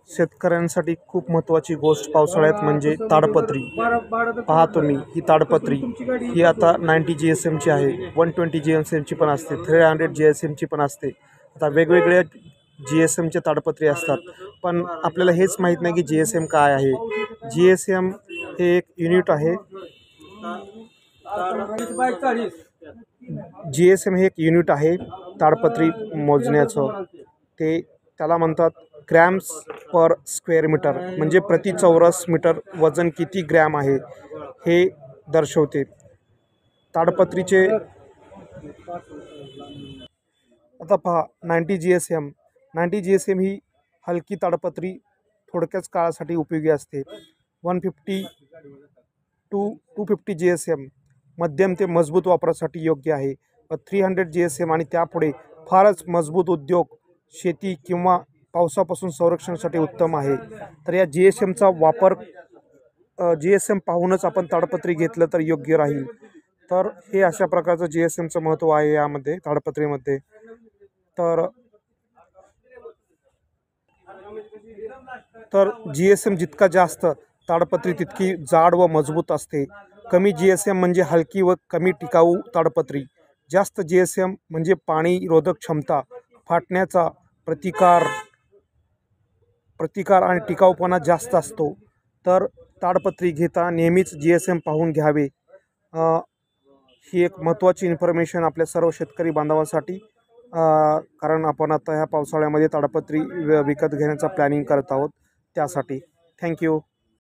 शेतकऱ्यांसाठी खूप महत्त्वाची गोष्ट पावसाळ्यात म्हणजे ताडपत्री. पहा तुम्ही ही ताडपत्री ही आता 90 GSMची आहे, 120 GSMची पण असते, 300 GSMची पण असते. आता वेगवेगळ्या GSMच्या ताडपत्री असतात, पण आपल्याला हेच माहीत नाही की GSM काय आहे. GSM हे एक युनिट आहे. GSM हे एक युनिट आहे ताडपत्री मोजण्याचं. त्याला म्हणतात ग्रॅम्स पर स्क्वेअर मीटर, म्हणजे प्रति चौरस मीटर वजन किती ग्रॅम आहे हे दर्शवते. ताडपत्रीचे आता पहा 90 GSM ही हलकी ताडपत्री थोडक्याच काळासाठी उपयोगी असते. 150 टू 250 GSM मध्यम ते मजबूत वापरासाठी योग्य आहे. 300 GSM आणि त्यापुढे फारच मजबूत उद्योग, शेती किंवा पावसापासून संरक्षणासाठी उत्तम आहे. तर या GSMचा वापर GSM पाहूनच आपण ताडपत्री घेतलं तर योग्य राहील. तर हे अशा प्रकारचं GSMचं महत्त्व आहे यामध्ये ताडपत्रीमध्ये. तर GSM जितका जास्त ताडपत्री तितकी जाड व मजबूत असते. कमी GSM म्हणजे हलकी व कमी टिकाऊ ताडपत्री. जास्त GSM म्हणजे पाणी रोधक क्षमता, फाटण्याचा प्रतिकार आणि टिकाऊपणा जास्त असतो. तर ताडपत्री घेता नेहमीच GSM पाहून घ्यावे. ही एक महत्त्वाची इन्फॉर्मेशन आपल्या सर्व शेतकरी बांधवांसाठी, कारण आपण आता ह्या पावसाळ्यामध्ये ताडपत्री विकत घेण्याचा प्लॅनिंग करत आहोत त्यासाठी. थँक्यू.